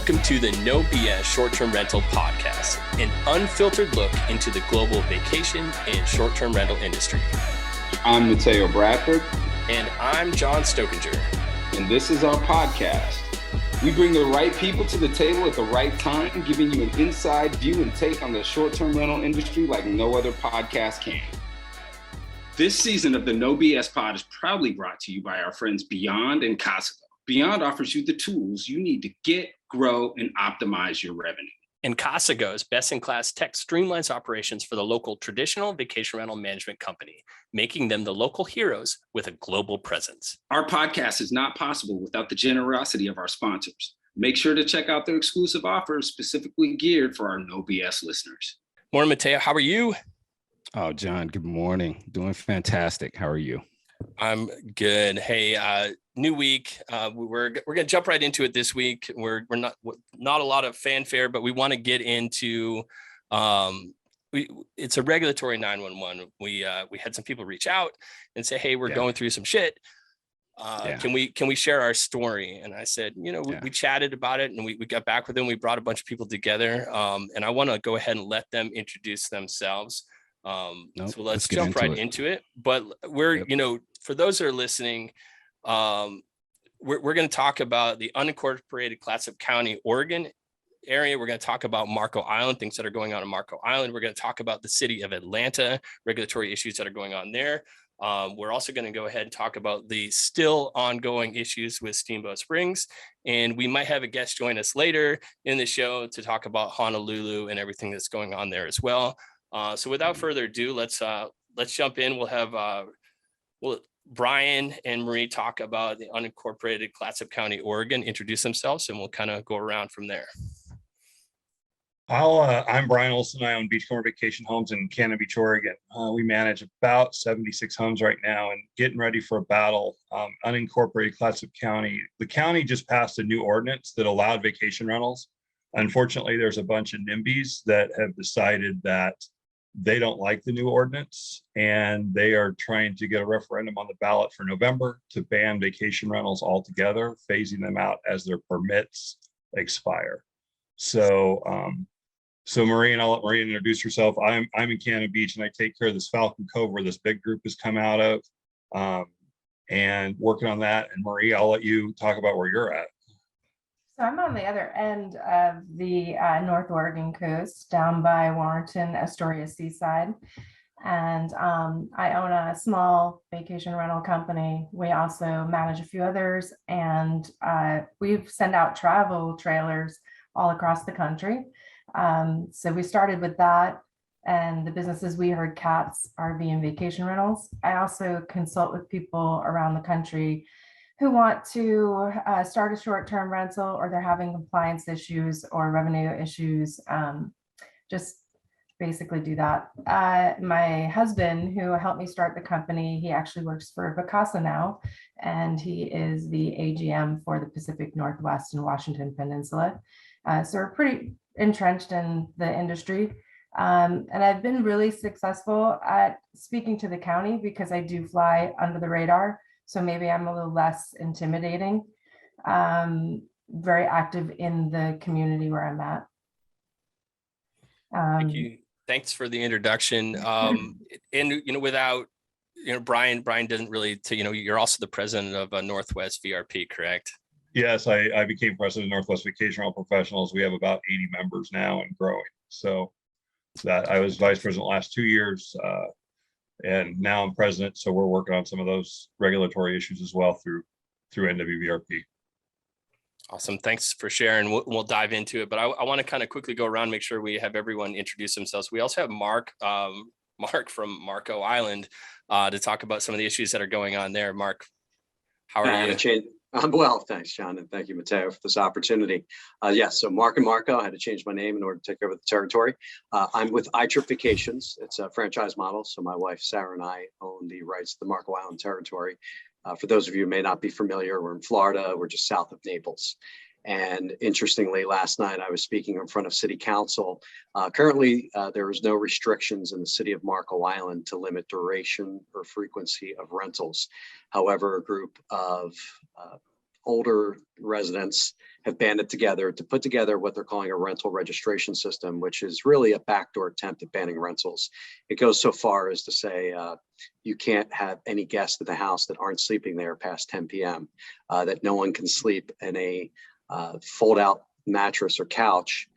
Welcome to the No BS Short-Term Rental Podcast, an unfiltered look into the global vacation and short-term rental industry. I'm Sarah Bradford. And I'm John Stokinger. And this is our podcast. We bring the right people to the table at the right time, giving you an inside view and take on the short-term rental industry like no other podcast can. This season of the No BS Pod is proudly brought to you by our friends Beyond and Casago. Beyond offers you the tools you need to get, grow, and optimize your revenue. And Casago's best-in-class tech streamlines operations for the local traditional vacation rental management company, making them the local heroes with a global presence. Our podcast is not possible without the generosity of our sponsors. Make sure to check out their exclusive offers specifically geared for our No BS listeners. Morning, Mateo. How are you? Oh, John, good morning. Doing fantastic. How are you? I'm good. Hey, new week. We're gonna jump right into it this week. We're not a lot of fanfare, but we want to get into it's a regulatory 911. We had some people reach out and say, hey, we're going through some shit. Can we share our story? And I said, we chatted about it and we got back with them. We brought a bunch of people together. And I want to go ahead and let them introduce themselves. So let's jump right into it. But we're, for those that are listening, we're going to talk about the unincorporated Clatsup County Oregon area. We're going to talk about Marco Island, things that are going on in Marco Island. We're going to talk about the city of Atlanta, regulatory issues that are going on there. We're also going to go ahead and talk about the still ongoing issues with Steamboat Springs. And we might have a guest join us later in the show to talk about Honolulu and everything that's going on there as well. So without further ado, let's jump in. We'll have Brian and Marie talk about the unincorporated Clatsup County, Oregon, introduce themselves, and we'll kind of go around from there. I'm Brian Olsen. I own Beachcomber Vacation Homes in Cannon Beach, Oregon. We manage about 76 homes right now and getting ready for a battle. Unincorporated Clatsup County. The county just passed a new ordinance that allowed vacation rentals. Unfortunately, there's a bunch of NIMBYs that have decided that they don't like the new ordinance, and they are trying to get a referendum on the ballot for November to ban vacation rentals altogether, phasing them out as their permits expire. So Marie, and I'll let Marie introduce herself. I'm in Cannon Beach, and I take care of this Falcon Cove where this big group has come out of, and working on that. And Marie, I'll let you talk about where you're at. So I'm on the other end of the North Oregon coast, down by Warrenton, Astoria Seaside. And I own a small vacation rental company. We also manage a few others, and we send out travel trailers all across the country. So we started with that, and the businesses we heard cats, RV, and vacation rentals. I also consult with people around the country who want to start a short-term rental, or they're having compliance issues or revenue issues. Just basically do that. My husband, who helped me start the company, he actually works for Vacasa now, and he is the AGM for the Pacific Northwest and Washington Peninsula. So we're pretty entrenched in the industry. And I've been really successful at speaking to the county because I do fly under the radar. So maybe I'm a little less intimidating. Very active in the community where I'm at. Thank you. Thanks for the introduction. And without Brian doesn't really. You're also the president of Northwest VRP, correct? Yes, I became president of Northwest Vacation Rental Professionals. We have about 80 members now and growing. So that I was vice president last 2 years. And now I'm president, so we're working on some of those regulatory issues as well through NWVRP. Awesome, thanks for sharing. We'll dive into it, but I want to kind of quickly go around, make sure we have everyone introduce themselves. We also have Mark from Marco Island to talk about some of the issues that are going on there. Mark, how are you? I'm well, thanks, John, and thank you, Mateo, for this opportunity. So Mark and Marco, I had to change my name in order to take over the territory. I'm with iTrip Vacations. It's a franchise model, so my wife, Sarah, and I own the rights to the Marco Island territory. For those of you who may not be familiar, we're in Florida. We're just south of Naples. And interestingly, last night I was speaking in front of City Council. Currently, there is no restrictions in the city of Marco Island to limit duration or frequency of rentals. However, a group of older residents have banded together to put together what they're calling a rental registration system, which is really a backdoor attempt at banning rentals. It goes so far as to say you can't have any guests at the house that aren't sleeping there past 10 p.m., that no one can sleep in a fold-out mattress or couch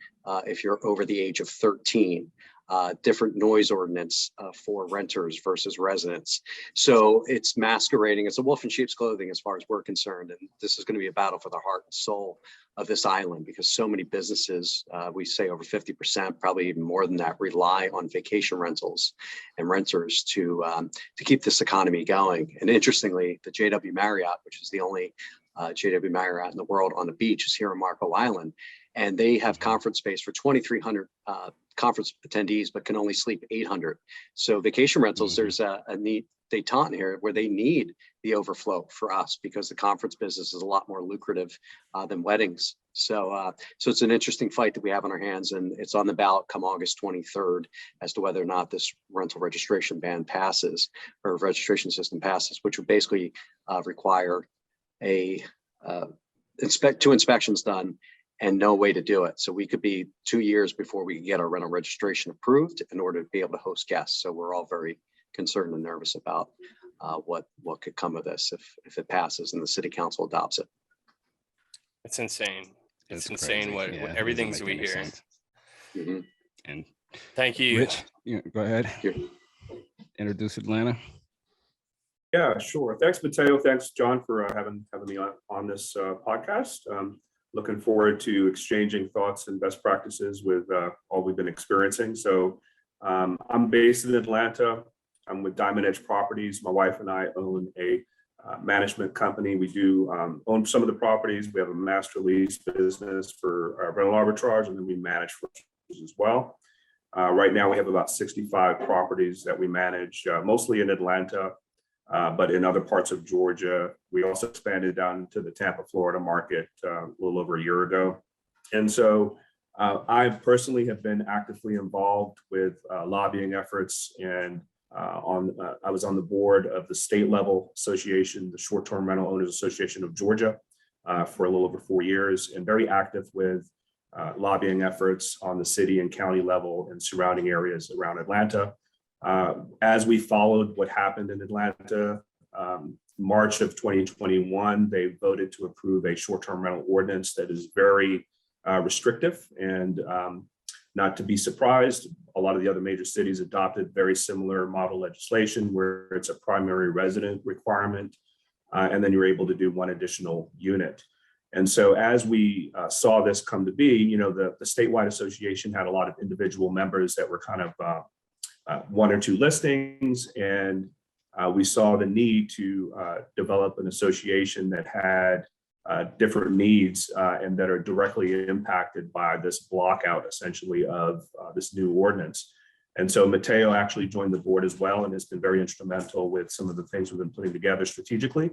if you're over the age of 13. Different noise ordinance for renters versus residents. So it's masquerading. It's a wolf in sheep's clothing as far as we're concerned. And this is going to be a battle for the heart and soul of this island, because so many businesses, we say over 50%, probably even more than that, rely on vacation rentals and renters to keep this economy going. And interestingly, the JW Marriott, which is the only JW Marriott in the world on the beach, is here on Marco Island. And they have conference space for 2,300 conference attendees, but can only sleep 800. So vacation rentals, there's a neat detente here where they need the overflow for us, because the conference business is a lot more lucrative than weddings. So it's an interesting fight that we have on our hands, and it's on the ballot come August 23rd as to whether or not this rental registration ban passes, or registration system passes, which would basically require two inspections done and no way to do it. So we could be 2 years before we can get our rental registration approved in order to be able to host guests. So we're all very concerned and nervous about what could come of this if it passes and the city council adopts it. It's insane. It's That's insane crazy. what everything's we hear. Mm-hmm. And Thank you. Rich, go ahead. Introduce Atlanta. Yeah, sure. Thanks, Mateo. Thanks, John, for having me on this podcast. Looking forward to exchanging thoughts and best practices with all we've been experiencing. So I'm based in Atlanta. I'm with Diamond Edge Properties. My wife and I own a management company. We do own some of the properties. We have a master lease business for rental arbitrage, and then we manage for as well. Right now, we have about 65 properties that we manage, mostly in Atlanta, but in other parts of Georgia. We also expanded down to the Tampa, Florida market a little over a year ago. And so I personally have been actively involved with lobbying efforts, and I was on the board of the state level association, the Short-Term Rental Owners Association of Georgia, for a little over 4 years, and very active with lobbying efforts on the city and county level and surrounding areas around Atlanta. As we followed what happened in Atlanta, March of 2021, they voted to approve a short-term rental ordinance that is very restrictive, and not to be surprised, a lot of the other major cities adopted very similar model legislation where it's a primary resident requirement, and then you're able to do one additional unit. And so as we saw this come to be, the statewide association had a lot of individual members that were kind of one or two listings, and we saw the need to develop an association that had different needs and that are directly impacted by this blockout, essentially, of this new ordinance. And so Mateo actually joined the board as well and has been very instrumental with some of the things we've been putting together strategically.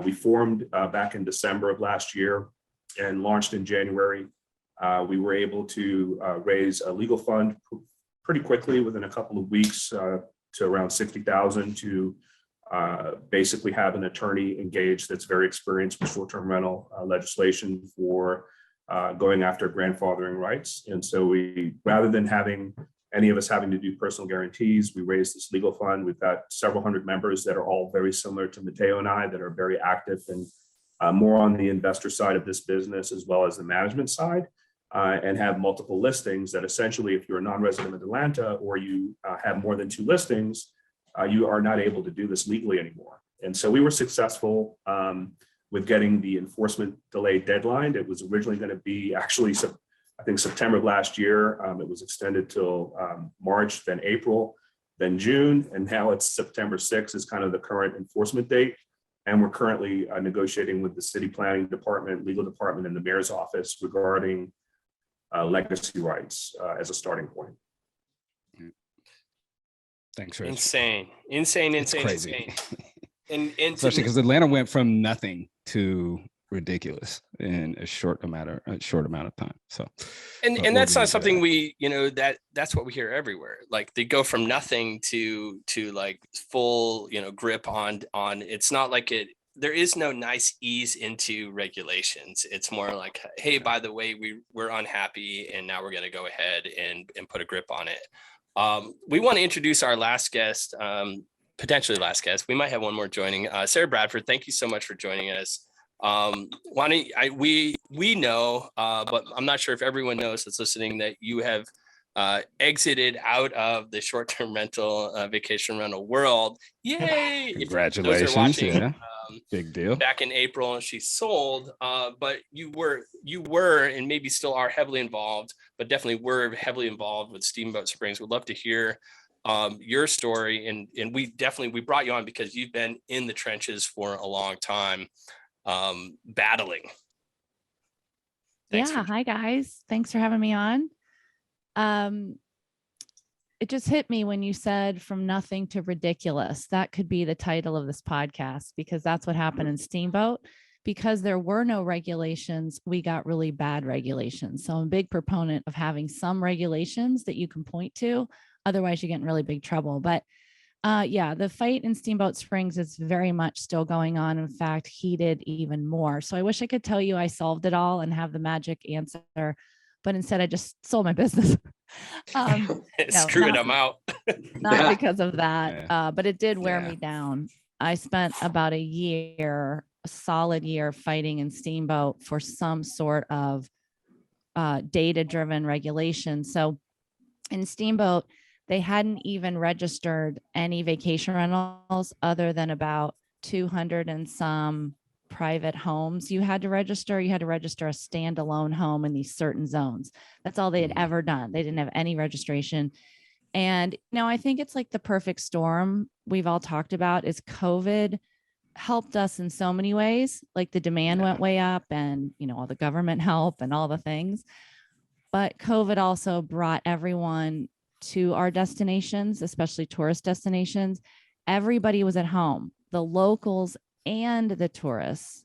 We formed back in December of last year and launched in January. We were able to raise a legal fund pretty quickly, within a couple of weeks, to around $60,000 to basically have an attorney engaged that's very experienced with short-term rental legislation for going after grandfathering rights. And so we, rather than having any of us having to do personal guarantees, we raised this legal fund. We've got several hundred members that are all very similar to Mateo and I, that are very active and more on the investor side of this business as well as the management side. And have multiple listings that essentially, if you're a non-resident of Atlanta or you have more than 2 listings, you are not able to do this legally anymore. And so we were successful with getting the enforcement delay deadline. It was originally going to be actually, I think, September of last year. It was extended till March, then April, then June, and now it's September 6th is kind of the current enforcement date. And we're currently negotiating with the city planning department, legal department, and the mayor's office regarding legacy rights as a starting point. Thanks, Rich. Insane. Crazy. And especially because Atlanta went from nothing to ridiculous in a short amount of time. So, and that's not something we, that's what we hear everywhere. Like they go from nothing to like full, grip on. It's not like there is no nice ease into regulations. It's more like, hey, by the way, we're unhappy, and now we're going to go ahead and put a grip on it. We want to introduce our last guest, potentially last guest. We might have one more joining. Sarah Bradford, thank you so much for joining us. We know, but I'm not sure if everyone knows that's listening, that you have exited out of the short-term rental, vacation rental world. Yay! Congratulations! Watching, big deal. Back in April, and she sold. But you were, and maybe still are, heavily involved, but definitely were heavily involved with Steamboat Springs. We'd love to hear your story, and we brought you on because you've been in the trenches for a long time, battling. Hi guys, thanks for having me on. It just hit me when you said from nothing to ridiculous. That could be the title of this podcast, because that's what happened in Steamboat. Because there were no regulations, we got really bad regulations. So I'm a big proponent of having some regulations that you can point to. Otherwise, you get in really big trouble. But the fight in Steamboat Springs is very much still going on. In fact, heated even more. So I wish I could tell you I solved it all and have the magic answer. But instead, I just sold my business. Screwing them out. Not because of that, but it did wear me down. I spent about a solid year fighting in Steamboat for some sort of data-driven regulation. So in Steamboat, they hadn't even registered any vacation rentals other than about 200 and some private homes you had to register. You had to register a standalone home in these certain zones. That's all they had ever done. They didn't have any registration. And I think it's like the perfect storm we've all talked about is COVID helped us in so many ways. Like the demand went way up, and all the government help and all the things. But COVID also brought everyone to our destinations, especially tourist destinations. Everybody was at home, the locals and the tourists.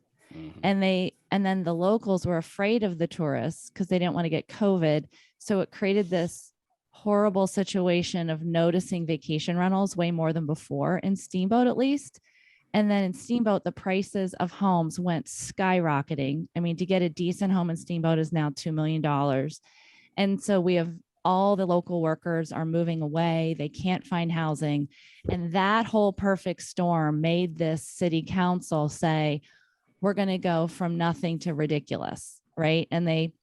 And then the locals were afraid of the tourists because they didn't want to get COVID. So it created this horrible situation of noticing vacation rentals way more than before in Steamboat, at least. And then in Steamboat, the prices of homes went skyrocketing. I mean, to get a decent home in Steamboat is now $2 million. And so we have all the local workers are moving away. They can't find housing. And that whole perfect storm made this city council say, we're going to go from nothing to ridiculous, right? And they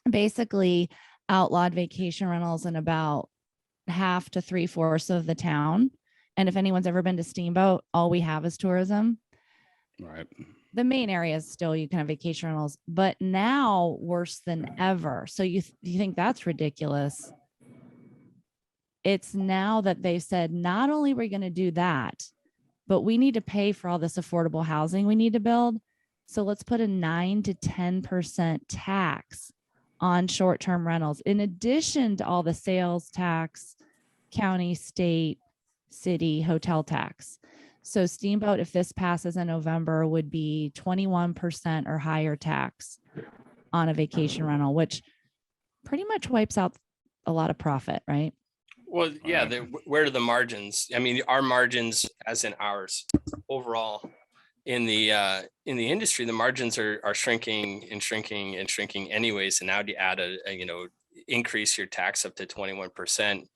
basically outlawed vacation rentals in about half to 3/4 of the town. And if anyone's ever been to Steamboat, all we have is tourism. Right. The main area is still you can have vacation rentals, but now worse than ever. So you think that's ridiculous. It's now that they've said, not only are we going to do that, but we need to pay for all this affordable housing we need to build. So let's put a 9 to 10% tax on short-term rentals, in addition to all the sales tax, county, state, city, hotel tax. So Steamboat, if this passes in November, would be 21% or higher tax on a vacation rental, which pretty much wipes out a lot of profit, right? Well, yeah, where are the margins? I mean, our margins, as in ours, overall in the industry, the margins are shrinking and shrinking and shrinking anyways. And now to add increase your tax up to 21%.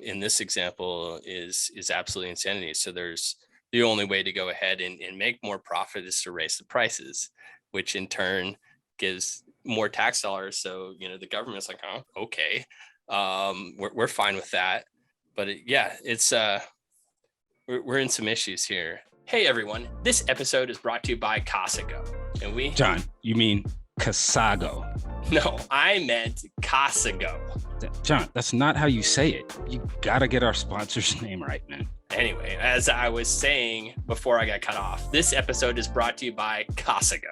In this example is absolutely insanity. So there's the only way to go ahead and make more profit is to raise the prices, which in turn gives more tax dollars. So, the government's like, oh, okay, we're fine with that. But we're in some issues here. Hey, everyone, this episode is brought to you by Casago. And John, you mean Casago? No, I meant Casago. John, that's not how you say it. You gotta get our sponsor's name right, man. Anyway, as I was saying before I got cut off, this episode is brought to you by Casago.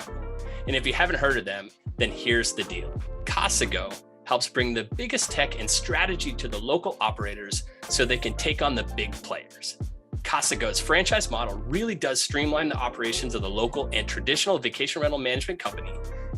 And if you haven't heard of them, then here's the deal. Casago helps bring the biggest tech and strategy to the local operators so they can take on the big players. Casago's franchise model really does streamline the operations of the local and traditional vacation rental management company,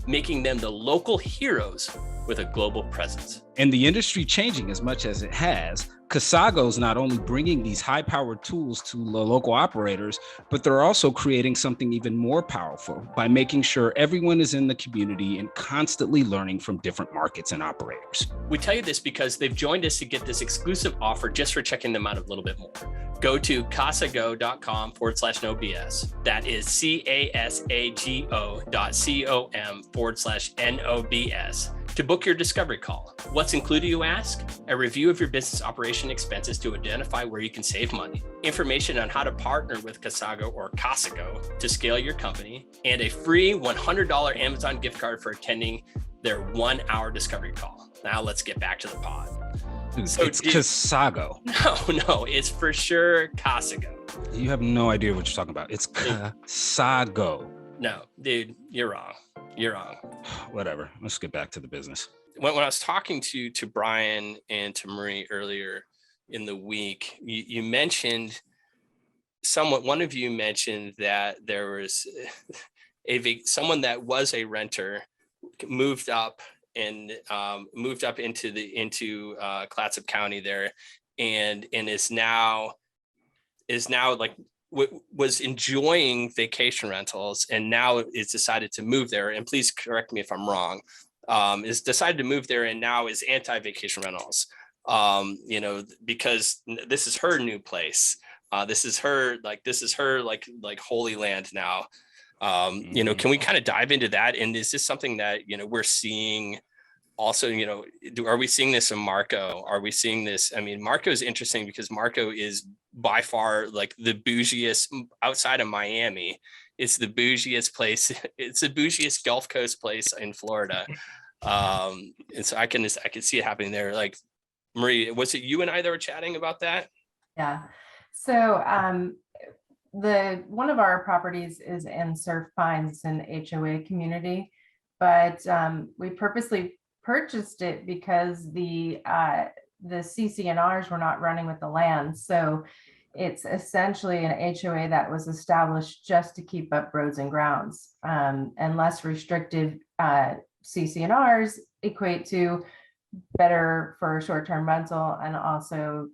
making them the local heroes with a global presence. And the industry changing as much as it has, Casago's not only bringing these high-powered tools to the local operators, but they're also creating something even more powerful by making sure everyone is in the community and constantly learning from different markets and operators. We tell you this because they've joined us to get this exclusive offer just for checking them out a little bit more. Go to casago.com/no BS. That is casago.com/no BS. To book your discovery call. What's included, you ask? A review of your business operation expenses to identify where you can save money, information on how to partner with Casago or Casago to scale your company, and a free $100 Amazon gift card for attending their 1-hour discovery call. Now let's get back to the pod. So it's Casago. No, it's for sure Casago. You have no idea what you're talking about. It's Casago. No, dude, you're wrong. You're wrong. Whatever. Let's get back to the business. When I was talking to Brian and to Marie earlier in the week, you mentioned one of you mentioned that there was someone that was a renter moved up into Clatsup County there and is now like was enjoying vacation rentals and now is decided to move there. And please correct me if I'm wrong. Is decided to move there and now is anti-vacation rentals. Because this is her new place. This is her holy land now. Can we kind of dive into that? And is this something that, we're seeing also, are we seeing this in Marco? Are we seeing this? I mean, Marco is interesting because Marco is by far like the bougiest outside of Miami. It's the bougiest place. It's the bougiest Gulf Coast place in Florida. And so I can see it happening there. Like, Marie, was it you and I that were chatting about that? Yeah. So one of our properties is in Surf Pines, an HOA community, but we purposely purchased it because the CC&Rs were not running with the land. So it's essentially an HOA that was established just to keep up roads and grounds, and less restrictive CC&Rs equate to better for short-term rental, and also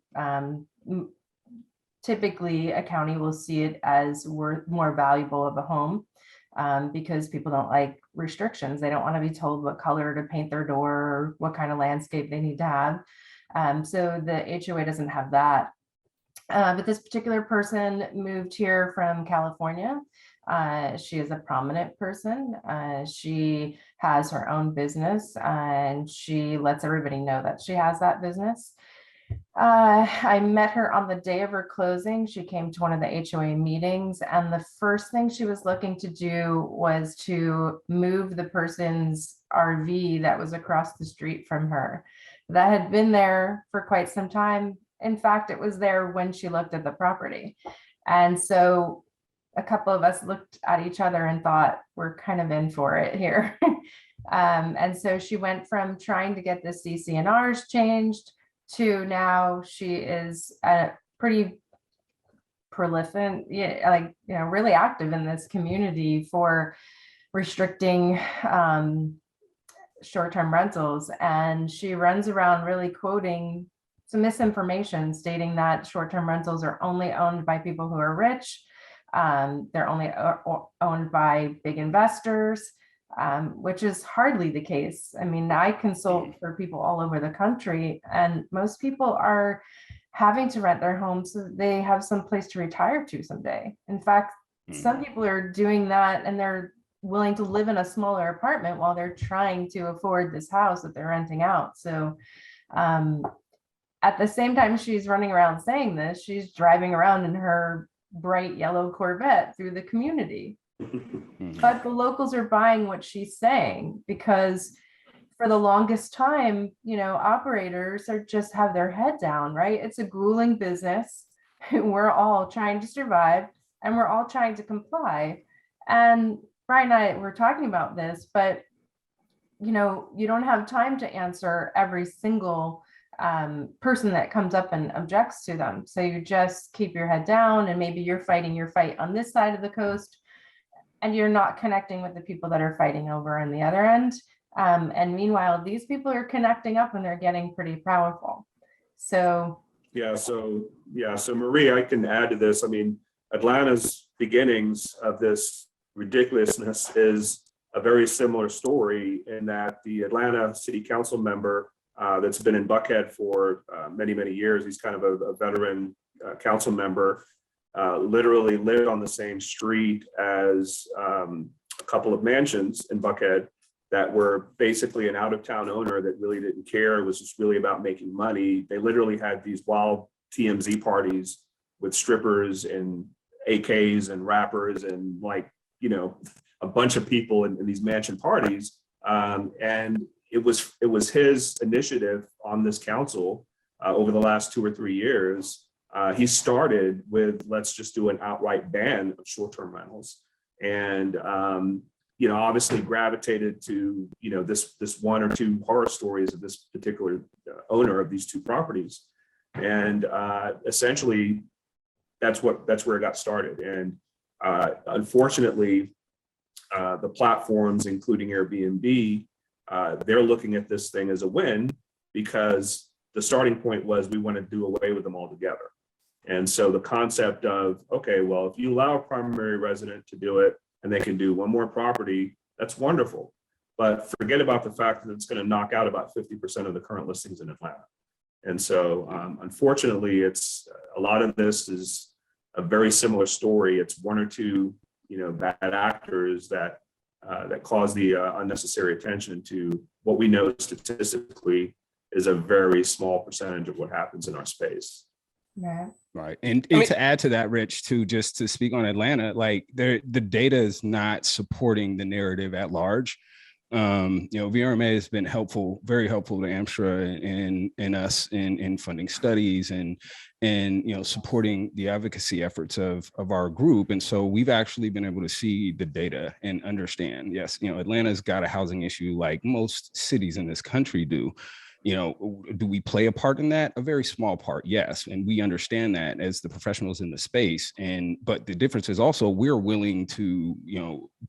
typically a county will see it as more valuable of a home because people don't like restrictions. They don't want to be told what color to paint their door or what kind of landscape they need to have. So the HOA doesn't have that. But this particular person moved here from California. She is a prominent person. She has her own business and she lets everybody know that she has that business. I met her on the day of her closing. She came to one of the HOA meetings, and the first thing she was looking to do was to move the person's RV that was across the street from her. That had been there for quite some time. In fact, it was there when she looked at the property. And so a couple of us looked at each other and thought, we're kind of in for it here. And so she went from trying to get the CC&Rs changed to now she is a pretty prolific, really active in this community for restricting short-term rentals. And she runs around really quoting some misinformation stating that short-term rentals are only owned by people who are rich. They're only owned by big investors, which is hardly the case. I mean, I consult for people all over the country, and most people are having to rent their homes so that they have some place to retire to someday. In fact, some people are doing that and they're willing to live in a smaller apartment while they're trying to afford this house that they're renting out. So at the same time she's running around saying this, she's driving around in her bright yellow Corvette through the community. But the locals are buying what she's saying because for the longest time, operators are just have their head down, right? It's a grueling business. We're all trying to survive and we're all trying to comply. And Brian and I were talking about this, but you don't have time to answer every single person that comes up and objects to them. So you just keep your head down, and maybe you're fighting your fight on this side of the coast and you're not connecting with the people that are fighting over on the other end. And meanwhile, these people are connecting up and they're getting pretty powerful. So So Marie, I can add to this. I mean, Atlanta's beginnings of this ridiculousness is a very similar story in that the Atlanta City Council member that's been in Buckhead for many, many years, he's kind of a veteran council member, literally lived on the same street as a couple of mansions in Buckhead that were basically an out-of-town owner that really didn't care. It was just really about making money. They literally had these wild TMZ parties with strippers and AKs and rappers and a bunch of people in these mansion parties. And it was his initiative on this council over the last 2 or 3 years. He started with, let's just do an outright ban of short-term rentals. And obviously gravitated to this 1 or 2 horror stories of this particular owner of these 2 properties, and essentially that's where it got started. And unfortunately, the platforms, including Airbnb, they're looking at this thing as a win because the starting point was we want to do away with them altogether. And so the concept of, okay, well, if you allow a primary resident to do it, and they can do 1 more property, that's wonderful. But forget about the fact that it's going to knock out about 50% of the current listings in Atlanta. And so unfortunately, it's a lot of this is a very similar story. It's 1 or 2, bad actors that cause the unnecessary attention to what we know statistically is a very small percentage of what happens in our space. Right. And to add to that, Rich, too, just to speak on Atlanta, the data is not supporting the narrative at large. VRMA has been helpful, very helpful to AMSHRA and us in funding studies and supporting the advocacy efforts of our group. And so we've actually been able to see the data and understand, yes, Atlanta's got a housing issue like most cities in this country do. Do we play a part in that? A very small part, yes. And we understand that as the professionals in the space. But the difference is also we're willing to,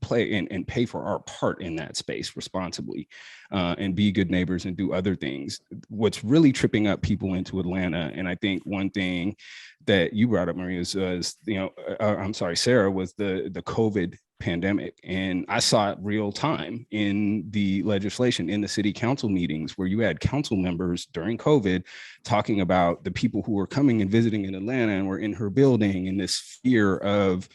play and pay for our part in that space responsibly and be good neighbors and do other things. What's really tripping up people into Atlanta, and I think one thing that you brought up, Maria, Sarah, was the COVID pandemic. And I saw it real time in the legislation, in the city council meetings, where you had council members during COVID talking about the people who were coming and visiting in Atlanta and were in her building, and this fear of,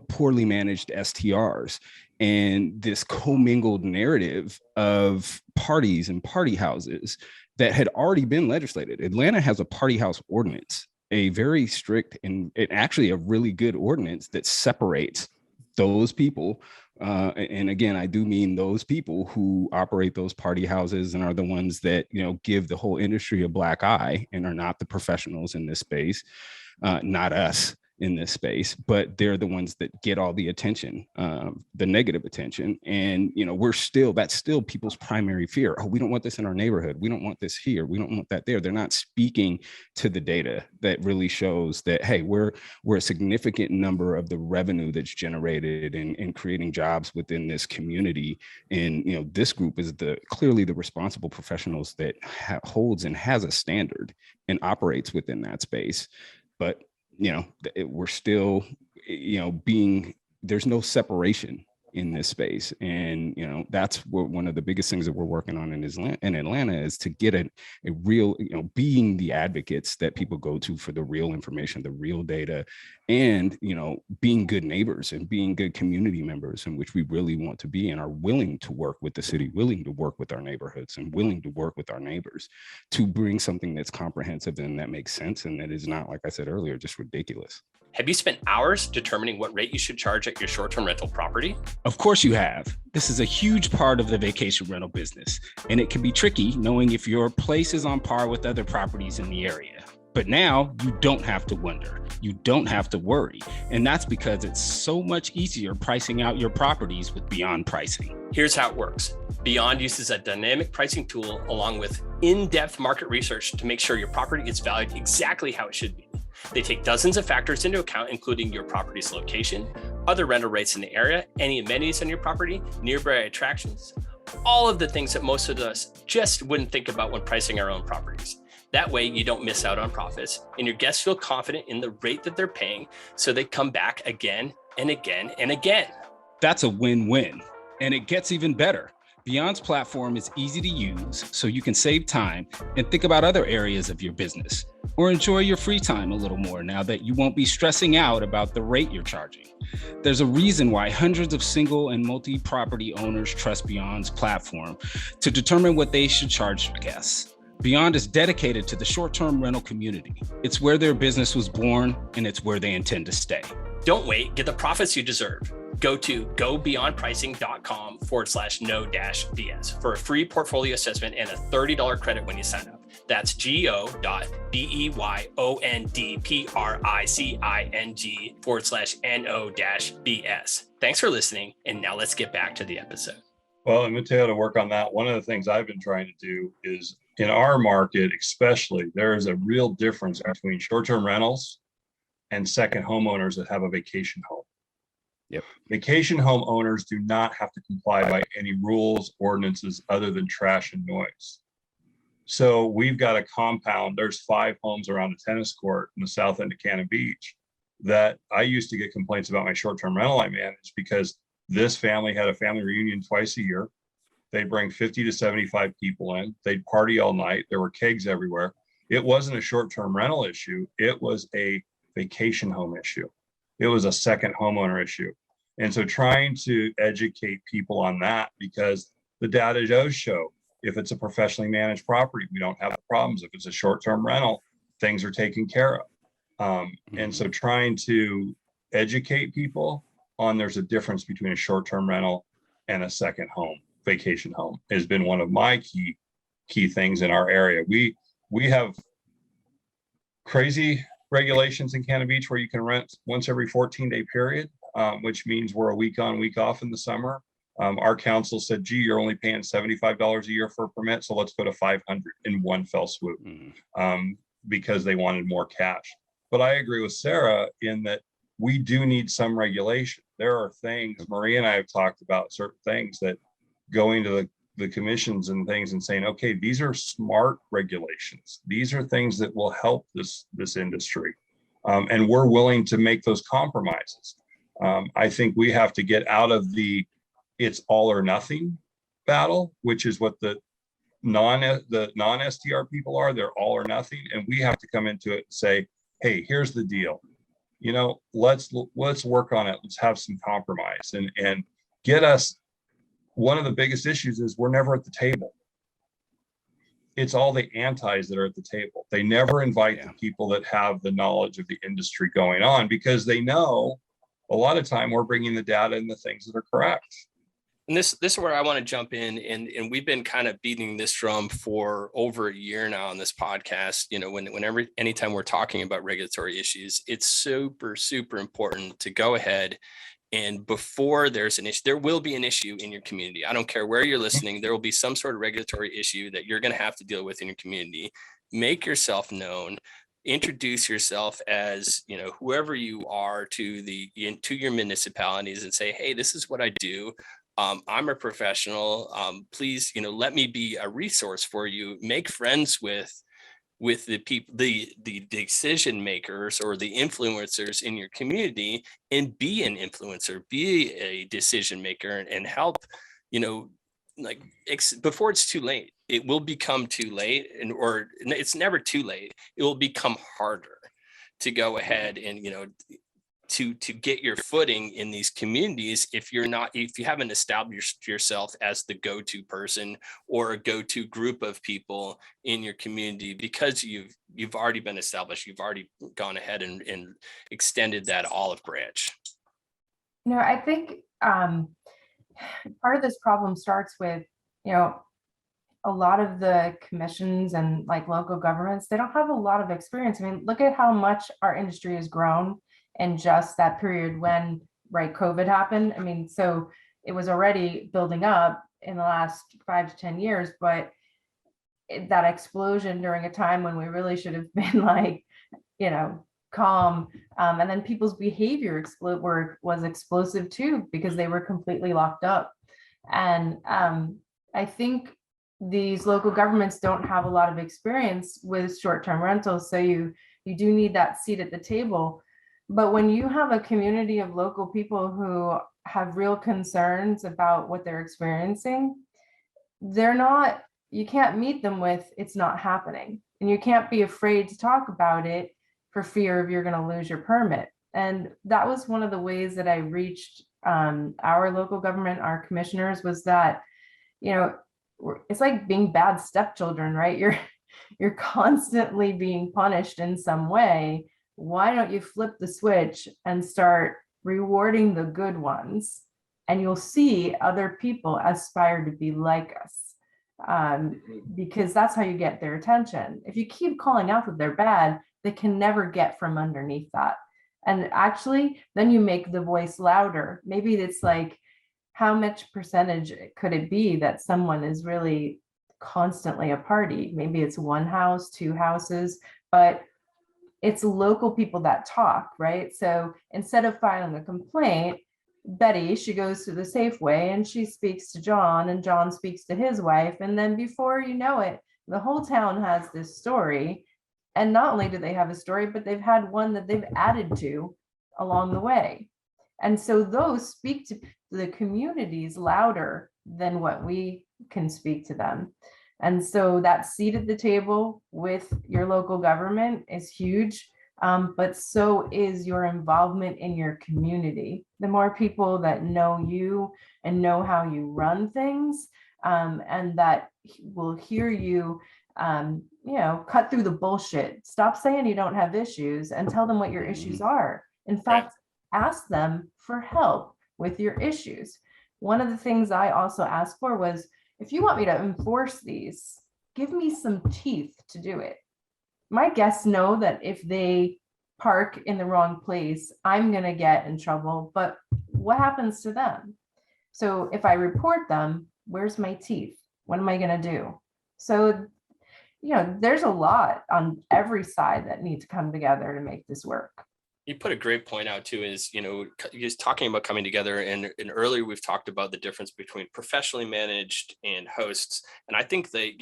poorly managed STRs and this commingled narrative of parties and party houses that had already been legislated. Atlanta has a party house ordinance, a very strict and actually a really good ordinance that separates those people, and again, I do mean those people who operate those party houses and are the ones that give the whole industry a black eye and are not the professionals in this space, not us in this space, but they're the ones that get all the attention, the negative attention. And that's still people's primary fear. Oh, we don't want this in our neighborhood. We don't want this here. We don't want that there. They're not speaking to the data that really shows that, hey, we're a significant number of the revenue that's generated and creating jobs within this community. And this group is clearly the responsible professionals that holds and has a standard and operates within that space. But we're still, there's no separation in this space. And, that's one of the biggest things that we're working on in Atlanta is to get a real, being the advocates that people go to for the real information, the real data, and, being good neighbors and being good community members, in which we really want to be and are willing to work with the city, willing to work with our neighborhoods, and willing to work with our neighbors to bring something that's comprehensive and that makes sense. And that is not, like I said earlier, just ridiculous. Have you spent hours determining what rate you should charge at your short-term rental property? Of course you have. This is a huge part of the vacation rental business, and it can be tricky knowing if your place is on par with other properties in the area. But now you don't have to wonder. You don't have to worry. And that's because it's so much easier pricing out your properties with Beyond Pricing. Here's how it works. Beyond uses a dynamic pricing tool along with in-depth market research to make sure your property gets valued exactly how it should be. They take dozens of factors into account, including your property's location, other rental rates in the area, any amenities on your property, nearby attractions, all of the things that most of us just wouldn't think about when pricing our own properties. That way you don't miss out on profits and your guests feel confident in the rate that they're paying, so they come back again and again and again. That's a win-win. And it gets even better. Beyond's platform is easy to use, so you can save time and think about other areas of your business, or enjoy your free time a little more now that you won't be stressing out about the rate you're charging. There's a reason why hundreds of single and multi-property owners trust Beyond's platform to determine what they should charge guests. Beyond is dedicated to the short-term rental community. It's where their business was born, and it's where they intend to stay. Don't wait, get the profits you deserve. Go to gobeyondpricing.com/no-bs for a free portfolio assessment and a $30 credit when you sign up. That's go.beyondpricing/no-bs. Thanks for listening. And now let's get back to the episode. Well, and Mateo, to work on that, one of the things I've been trying to do is, in our market especially, there is a real difference between short-term rentals and second homeowners that have a vacation home. Yep. Vacation home owners do not have to comply by any rules, ordinances other than trash and noise. So we've got a compound. There's 5 homes around a tennis court in the south end of Cannon Beach that I used to get complaints about my short-term rental I managed, because this family had a family reunion twice a year. They'd bring 50 to 75 people in. They'd party all night. There were kegs everywhere. It wasn't a short-term rental issue. It was a vacation home issue. It was a second homeowner issue. And so trying to educate people on that, because the data does show if it's a professionally managed property, we don't have the problems. If it's a short-term rental, things are taken care of. And so trying to educate people on there's a difference between a short-term rental and a second home, vacation home, has been one of my key things in our area. We have crazy regulations in Cannon Beach where you can rent once every 14-day period, which means we're a week on, week off in the summer. Our council said, gee, you're only paying $75 a year for a permit, so let's go to $500 in one fell swoop, because they wanted more cash. But I agree with Sarah in that we do need some regulation. There are things, Maria and I have talked about certain things that going to the commissions and things and saying, okay, these are smart regulations. These are things that will help this industry. And we're willing to make those compromises. I think we have to get out of the it's all or nothing battle, which is what the non-STR people are. They're all or nothing. And we have to come into it and say, hey, here's the deal. You know, let's work on it. Let's have some compromise and get us. One of the biggest issues is we're never at the table. It's all the antis that are at the table. They never invite the people that have the knowledge of the industry going on, because they know a lot of time we're bringing the data and the things that are correct. And this is where I want to jump in, and we've been kind of beating this drum for over a year now on this podcast. You know, anytime we're talking about regulatory issues, it's super, super important to go ahead and before there's an issue, there will be an issue in your community. I don't care where you're listening, there will be some sort of regulatory issue that you're going to have to deal with in your community. Make yourself known. Introduce yourself as, you know, whoever you are to your municipalities and say, hey, this is what I do. I'm a professional. Please, you know, let me be a resource for you. Make friends with the people, the decision makers or the influencers in your community, and be an influencer, be a decision maker, and help, you know, like before it's too late. It will become too late, or it's never too late. It will become harder to go ahead and, you know, to get your footing in these communities if you haven't established yourself as the go-to person or a go-to group of people in your community, because you've already been established. You've already gone ahead and extended that olive branch. You know, I think part of this problem starts with, you know, a lot of the commissions and like local governments, they don't have a lot of experience. I mean, look at how much our industry has grown in just that period when, right, COVID happened. I mean, so it was already building up in the last 5 to 10 years, but that explosion during a time when we really should have been like, you know, calm. And then people's behavior was explosive too, because they were completely locked up. And I think these local governments don't have a lot of experience with short-term rentals. So you do need that seat at the table. But when you have a community of local people who have real concerns about what they're experiencing, you can't meet them with, it's not happening. And you can't be afraid to talk about it for fear of you're going to lose your permit. And that was one of the ways that I reached our local government, our commissioners, was that, it's like being bad stepchildren, right? You're constantly being punished in some way. Why don't you flip the switch and start rewarding the good ones? And you'll see other people aspire to be like us, because that's how you get their attention. If you keep calling out that they're bad, they can never get from underneath that. And actually, then you make the voice louder. Maybe it's like, how much percentage could it be that someone is really constantly a party? Maybe it's one house, two houses, but it's local people that talk, right? So instead of filing a complaint, Betty, she goes to the Safeway and she speaks to John, and John speaks to his wife. And then before you know it, the whole town has this story. And not only do they have a story, but they've had one that they've added to along the way. And so those speak to the communities louder than what we can speak to them. And so that seat at the table with your local government is huge, but so is your involvement in your community. The more people that know you and know how you run things, and that will hear you, cut through the bullshit. Stop saying you don't have issues and tell them what your issues are. In fact, ask them for help with your issues. One of the things I also asked for was, if you want me to enforce these, give me some teeth to do it. My guests know that if they park in the wrong place, I'm going to get in trouble, but what happens to them? So if I report them, where's my teeth? What am I going to do? So, there's a lot on every side that need to come together to make this work. You put a great point out too, is, just talking about coming together, and earlier we've talked about the difference between professionally managed and hosts. And I think that,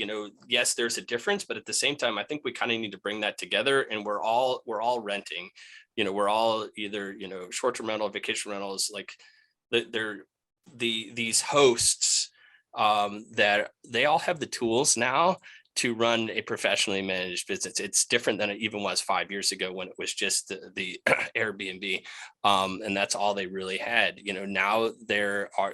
yes, there's a difference, but at the same time, I think we kind of need to bring that together, and we're all renting, we're all either, short-term rental, vacation rentals, like these hosts, that they all have the tools now to run a professionally managed business. It's different than it even was 5 years ago when it was just the Airbnb. And that's all they really had. Now there are,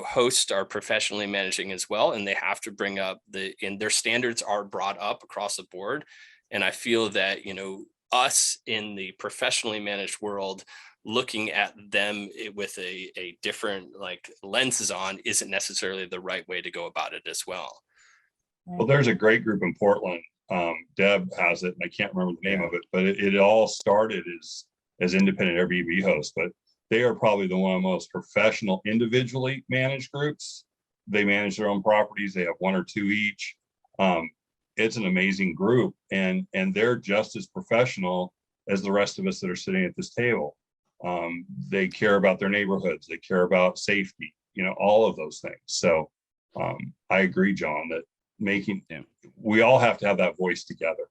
hosts are professionally managing as well, and they have to bring up and their standards are brought up across the board. And I feel that, us in the professionally managed world, looking at them with a different lenses on isn't necessarily the right way to go about it as well. Well, there's a great group in Portland. Deb has it, and I can't remember the name of it, but it all started as independent Airbnb hosts, but they are probably one of the most professional individually managed groups. They manage their own properties. They have one or two each. It's an amazing group, and they're just as professional as the rest of us that are sitting at this table. They care about their neighborhoods. They care about safety, all of those things. So I agree, John, that we all have to have that voice together.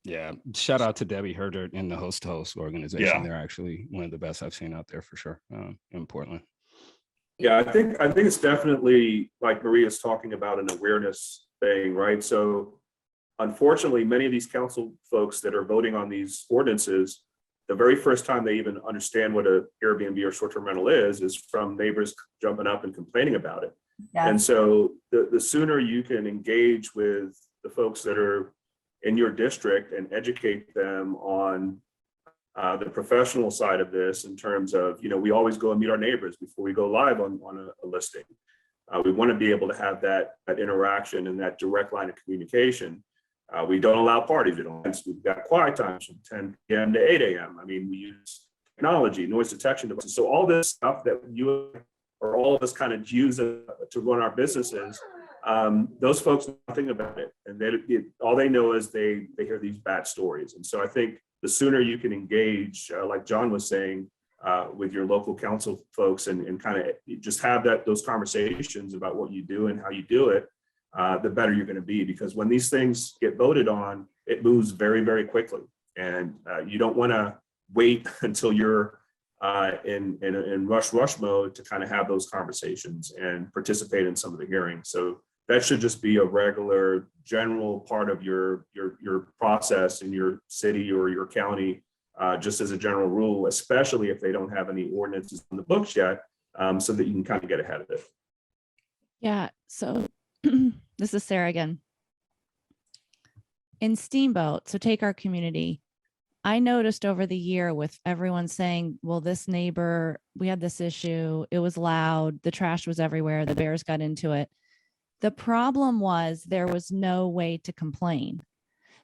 Yeah, shout out to Debbie Herder in the host organization. Yeah. They're actually one of the best I've seen out there for sure, in Portland. Yeah, I think it's definitely, like Maria's talking about, an awareness thing, right? So unfortunately, many of these council folks that are voting on these ordinances, the very first time they even understand what an Airbnb or short-term rental is from neighbors jumping up and complaining about it. Yeah. And so the sooner you can engage with the folks that are in your district and educate them on the professional side of this, in terms of, we always go and meet our neighbors before we go live on a listing. We want to be able to have that interaction and that direct line of communication. We don't allow parties. We've got quiet times from 10 p.m. to 8 a.m. I mean, we use technology, noise detection devices. So all this stuff that you or all of us kind of use to run our businesses, those folks know nothing about it. And all they know is they hear these bad stories. And so I think the sooner you can engage, like John was saying, with your local council folks and kind of just have those conversations about what you do and how you do it, the better you're going to be. Because when these things get voted on, it moves very, very quickly. And you don't want to wait until you're in rush mode to kind of have those conversations and participate in some of the hearings. So that should just be a regular general part of your process in your city or your county, just as a general rule, especially if they don't have any ordinances on the books yet, so that you can kind of get ahead of it. Yeah. So this is Sarah again. In Steamboat, so take our community. I noticed over the year with everyone saying, well, this neighbor, we had this issue. It was loud. The trash was everywhere. The bears got into it. The problem was there was no way to complain.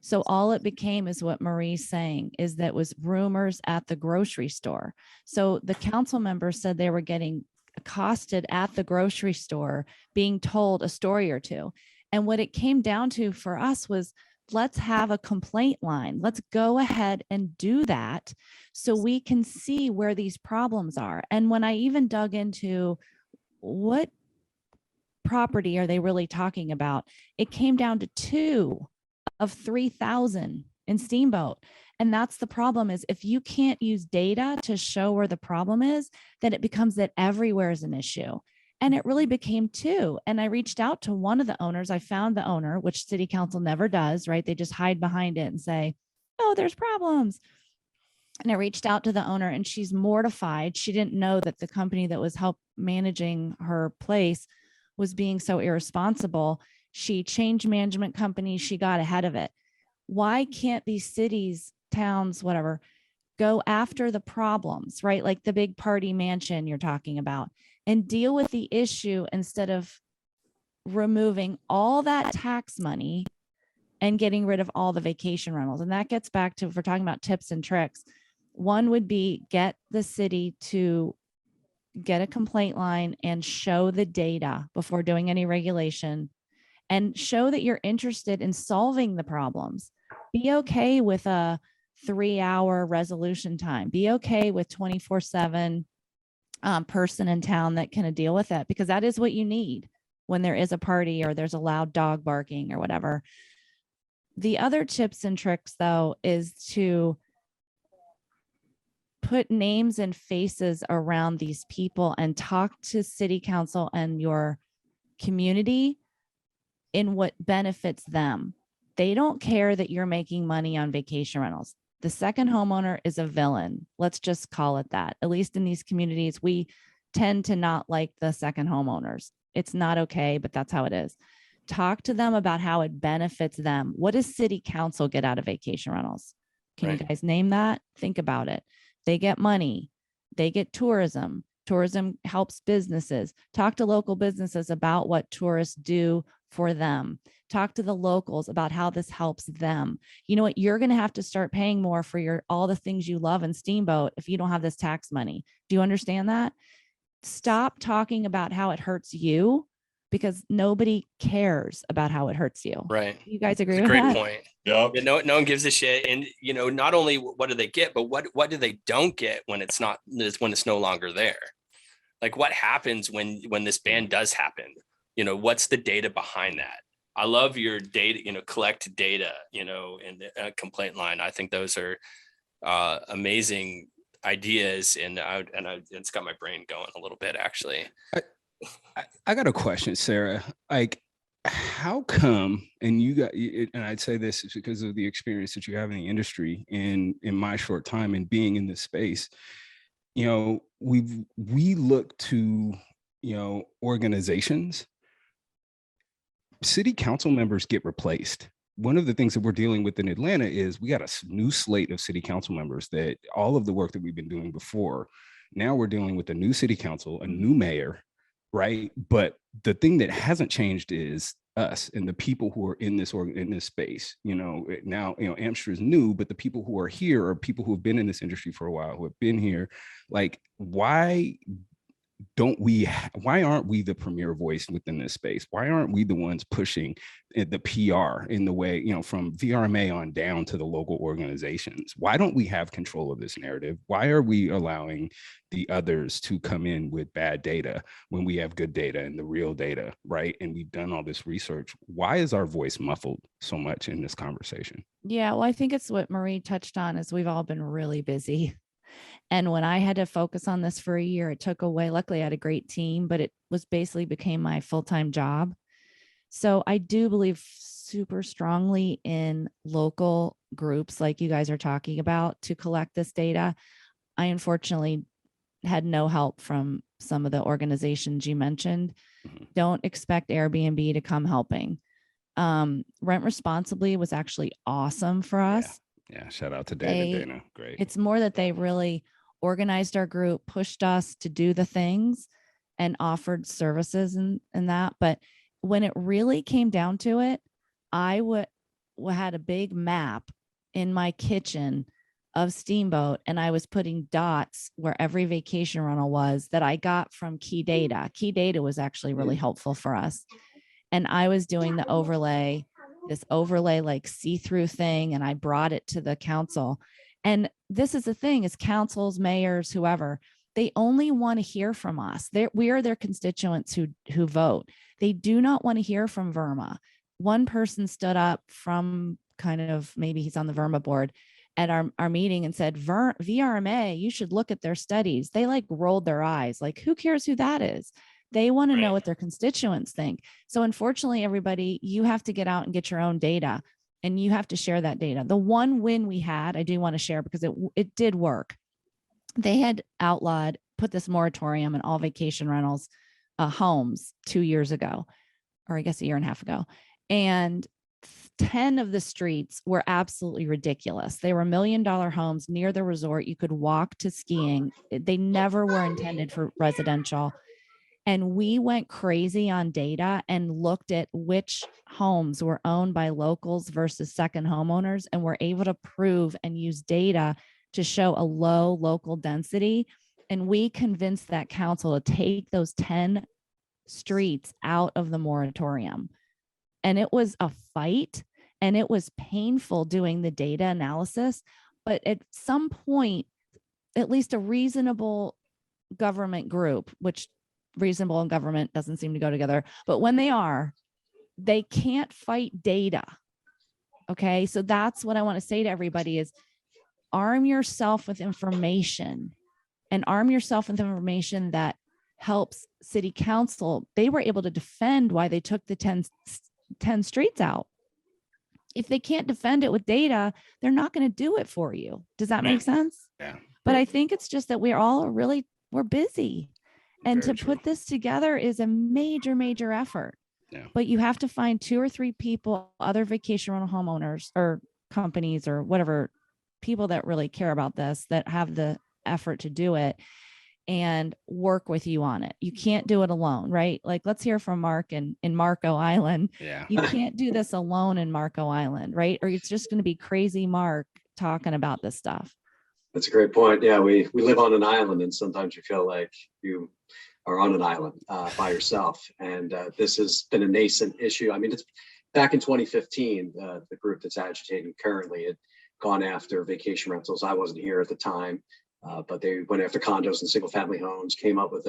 So all it became is what Marie's saying, is that was rumors at the grocery store. So the council members said they were getting accosted at the grocery store, being told a story or two. And what it came down to for us was, let's have a complaint line. Let's go ahead and do that so we can see where these problems are. And when I even dug into what property are they really talking about, it came down to 2 of 3,000 in Steamboat. And that's the problem, is if you can't use data to show where the problem is, then it becomes that everywhere is an issue. And it really became 2. And I reached out to one of the owners. I found the owner, which city council never does, right? They just hide behind it and say, oh, there's problems. And I reached out to the owner and she's mortified. She didn't know that the company that was managing her place was being so irresponsible. She changed management companies. She got ahead of it. Why can't these cities, towns, whatever, go after the problems, right? Like the big party mansion you're talking about, and deal with the issue instead of removing all that tax money and getting rid of all the vacation rentals. And that gets back to, if we're talking about tips and tricks, one would be get the city to get a complaint line and show the data before doing any regulation, and show that you're interested in solving the problems. Be okay with a 3-hour resolution time. Be okay with 24/7 person in town that can deal with it, because that is what you need when there is a party or there's a loud dog barking or whatever. The other tips and tricks, though, is to put names and faces around these people and talk to city council and your community in what benefits them. They don't care that you're making money on vacation rentals. The second homeowner is a villain. Let's just call it that. At least in these communities, we tend to not like the second homeowners. It's not okay, but that's how it is. Talk to them about how it benefits them. What does city council get out of vacation rentals? Can you guys name that? Think about it. They get money. They get tourism. Tourism helps businesses. Talk to local businesses about what tourists do for them. Talk to the locals about how this helps them. You know what? You're going to have to start paying more for all the things you love in Steamboat if you don't have this tax money. Do you understand that? Stop talking about how it hurts you, because nobody cares about how it hurts you. Right. You guys agree with Great that? point. Yep. Yeah, no one gives a shit. And, not only what do they get, but what do they don't get when it's no longer there? Like, what happens when this ban does happen? What's the data behind that? I love your data, collect data, in a complaint line. I think those are amazing ideas. And it's got my brain going a little bit, actually. I got a question, Sarah. Like, how come, and and I'd say this is because of the experience that you have in the industry in my short time and being in this space, we look to, organizations. City council members get replaced. One of the things that we're dealing with in Atlanta is we got a new slate of city council members that all of the work that we've been doing before, now we're dealing with a new city council, a new mayor, right? But the thing that hasn't changed is us and the people who are in this space. Now, Amsterdam is new, but the people who are here are people who have been in this industry for a while, who have been here. Like, why why aren't we the premier voice within this space? Why aren't we the ones pushing the PR in the way, from VRMA on down to the local organizations? Why don't we have control of this narrative? Why are we allowing the others to come in with bad data when we have good data and the real data, right? And we've done all this research. Why is our voice muffled so much in this conversation? Yeah, well, I think it's what Marie touched on is we've all been really busy. And when I had to focus on this for a year, it took away, luckily I had a great team, but it was basically became my full-time job. So I do believe super strongly in local groups like you guys are talking about to collect this data. I unfortunately had no help from some of the organizations you mentioned. Don't expect Airbnb to come helping. Rent Responsibly was actually awesome for us. Yeah, shout out to Dana. Great. It's more that they really organized our group, pushed us to do the things and offered services and that. But when it really came down to it, I had a big map in my kitchen of Steamboat, and I was putting dots where every vacation rental was that I got from Key Data. Key Data was actually really helpful for us. And I was doing the overlay, this overlay like see-through thing, and I brought it to the council. And this is the thing is councils, mayors, whoever, they only want to hear from us. We are their constituents who vote. They do not want to hear from Verma. One person stood up from kind of, maybe he's on the Verma board at our meeting and said, VRMA, you should look at their studies. They like rolled their eyes. Like, who cares who that is? They want to know what their constituents think. So unfortunately, everybody, you have to get out and get your own data, and you have to share that data. The one win we had, I do want to share because it did work. They had put this moratorium on all vacation rentals, homes 2 years ago, or I guess a year and a half ago. And 10 of the streets were absolutely ridiculous. They were $1 million homes near the resort. You could walk to skiing. They never were intended for residential. And we went crazy on data and looked at which homes were owned by locals versus second homeowners, and were able to prove and use data to show a low local density. And we convinced that council to take those 10 streets out of the moratorium. And it was a fight, and it was painful doing the data analysis. But at some point, at least a reasonable government group, which reasonable and government doesn't seem to go together, but when they can't fight data. Okay. So that's what I want to say to everybody is arm yourself with information, and arm yourself with information that helps city council. They were able to defend why they took the 10 streets out. If they can't defend it with data, they're not going to do it for you. Does that make sense? Yeah. But I think it's just that we're busy. And to put this together is a major, major effort. Yeah. But you have to find 2 or 3 people, other vacation rental homeowners or companies or whatever, people that really care about this, that have the effort to do it and work with you on it. You can't do it alone, right? Like, let's hear from Mark in Marco Island. Yeah. You can't do this alone in Marco Island, right? Or it's just going to be crazy Mark talking about this stuff. That's a great point. Yeah, we live on an island, and sometimes you feel like you are on an island by yourself. And this has been a nascent issue. I mean, it's back in 2015, the group that's agitating currently had gone after vacation rentals. I wasn't here at the time, but they went after condos and single family homes, came up with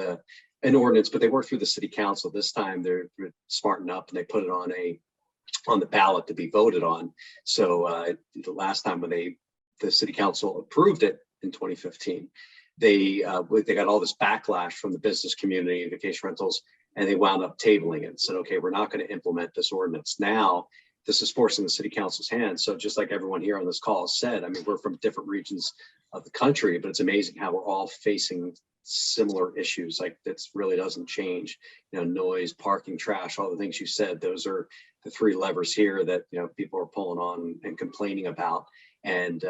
an ordinance, but they worked through the city council. This time they're smartened up and they put it on the ballot to be voted on. So the last time when the city council approved it in 2015, they got all this backlash from the business community and vacation rentals, and they wound up tabling it and said, okay, we're not going to implement this ordinance. Now this is forcing the city council's hands. So just like everyone here on this call said, I mean, we're from different regions of the country, but it's amazing how we're all facing similar issues. Like, this really doesn't change, noise, parking, trash, all the things you said. Those are the 3 levers here that, people are pulling on and complaining about. And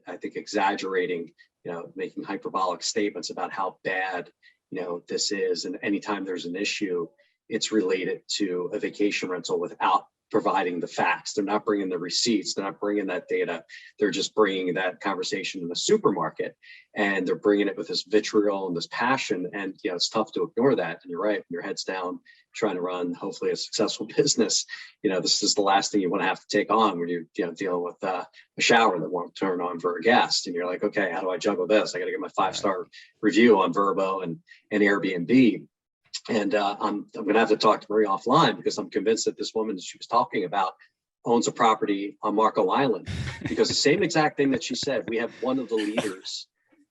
I think exaggerating, making hyperbolic statements about how bad, this is. And anytime there's an issue, it's related to a vacation rental without providing the facts. They're not bringing the receipts. They're not bringing that data. They're just bringing that conversation in the supermarket, and they're bringing it with this vitriol and this passion. And, it's tough to ignore that. And you're right, when your head's down, trying to run, hopefully, a successful business, this is the last thing you want to have to take on when you're dealing with a shower that won't turn on for a guest. And you're like, okay, how do I juggle this? I got to get my 5-star review on Vrbo and Airbnb. And I'm going to have to talk to Marie offline, because I'm convinced that this woman that she was talking about owns a property on Marco Island, because the same exact thing that she said, we have one of the leaders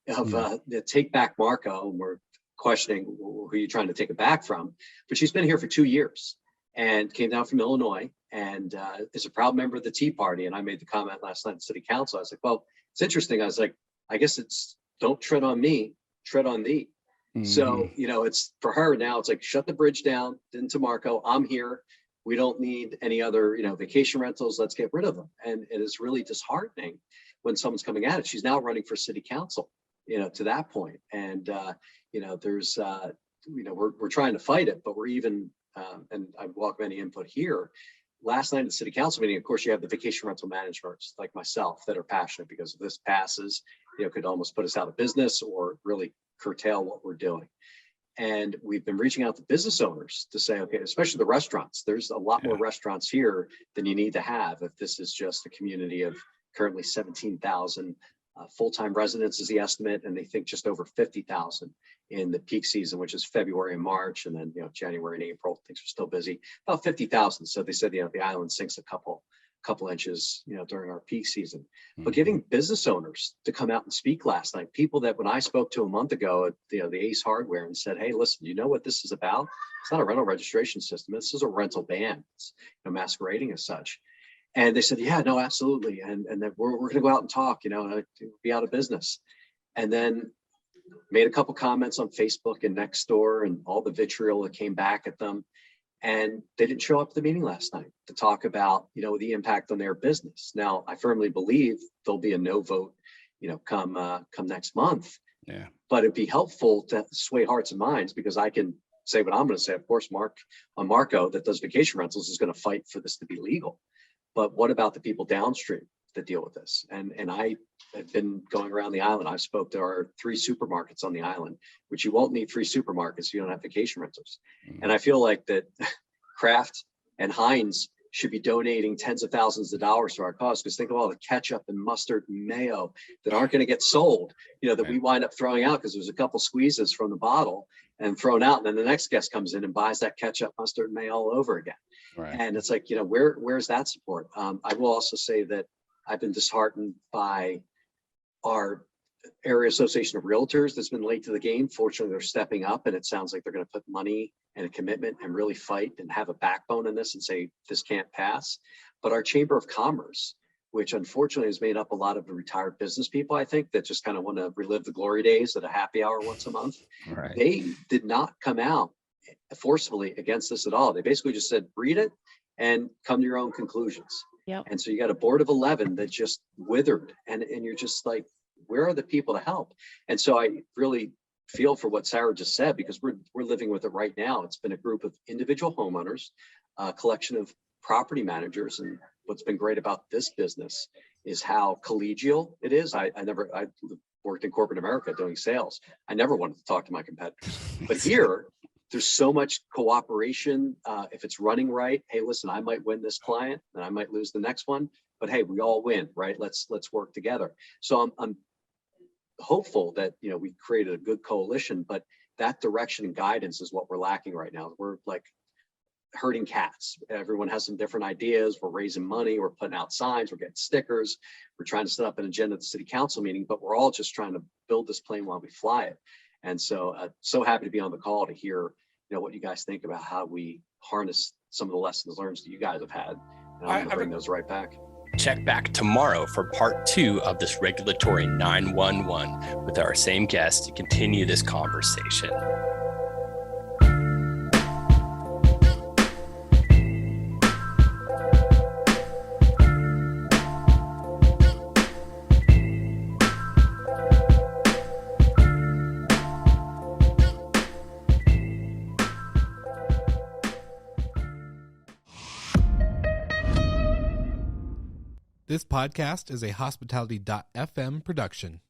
of the Take Back Marco, and we're questioning who you're trying to take it back from, but she's been here for 2 years and came down from Illinois and is a proud member of the Tea Party. And I made the comment last night in City Council. I was like, well, it's interesting. I was like, I guess it's don't tread on me, tread on thee. So, it's for her now, it's like, shut the bridge down into Marco. I'm here. We don't need any other, vacation rentals. Let's get rid of them. And it is really disheartening when someone's coming at it. She's now running for city council, to that point. And, there's, we're trying to fight it, but we're even, and I welcome any input here. Last night at the city council meeting, of course, you have the vacation rental managers like myself that are passionate, because if this passes, could almost put us out of business or really curtail what we're doing. And we've been reaching out to business owners to say, okay, especially the restaurants, there's a lot more restaurants here than you need to have if this is just a community of currently 17,000 full-time residents is the estimate, and they think just over 50,000 in the peak season, which is February and March, and then January and April, things are still busy, about 50,000. So they said the island sinks a couple inches during our peak season. But getting business owners to come out and speak last night, people that when I spoke to a month ago at the Ace Hardware and said, hey, listen, you know what this is about? It's not a rental registration system. This is a rental ban. It's masquerading as such. And they said, yeah, no, absolutely. And then we're going to go out and talk, be out of business. And then made a couple comments on Facebook and Nextdoor and all the vitriol that came back at them. And they didn't show up at the meeting last night to talk about, the impact on their business. Now, I firmly believe there'll be a no vote, come next month. Yeah. But it'd be helpful to sway hearts and minds, because I can say what I'm going to say. Of course, Marco that does vacation rentals is going to fight for this to be legal. But what about the people downstream that deal with this? And I have been going around the island. I've spoke to our 3 supermarkets on the island, which you won't need 3 supermarkets if you don't have vacation rentals. And I feel like that Kraft and Heinz should be donating tens of thousands of dollars to our cause, because think of all the ketchup and mustard and mayo that aren't going to get sold, that we wind up throwing out because there's a couple squeezes from the bottle and thrown out. And then the next guest comes in and buys that ketchup, mustard, and mayo all over again. Right. And it's like, where's that support? I will also say that I've been disheartened by our area association of realtors that's been late to the game. Fortunately, they're stepping up, and it sounds like they're going to put money and a commitment and really fight and have a backbone in this and say this can't pass. But our Chamber of Commerce, which unfortunately has made up a lot of the retired business people, I think, that just kind of want to relive the glory days at a happy hour once a month. Right. They did not come out forcefully against this at all. They basically just said, read it and come to your own conclusions. Yep. And so you got a board of 11 that just withered, and you're just like, where are the people to help? And so I really feel for what Sarah just said, because we're living with it right now. It's been a group of individual homeowners, a collection of property managers. And what's been great about this business is how collegial it is. I worked in corporate America doing sales. I never wanted to talk to my competitors, but here there's so much cooperation. If it's running right, hey, listen, I might win this client and I might lose the next one, but hey, we all win, right? Let's work together. So I'm hopeful that we created a good coalition, but that direction and guidance is what we're lacking right now. We're like herding cats. Everyone has some different ideas. We're raising money. We're putting out signs. We're getting stickers. We're trying to set up an agenda at the city council meeting, but we're all just trying to build this plane while we fly it. And so so happy to be on the call to hear, what you guys think about how we harness some of the lessons learned that you guys have had. And I'm going to bring those right back. Check back tomorrow for part 2 of this regulatory 911 with our same guest to continue this conversation. This podcast is a Hospitality.fm production.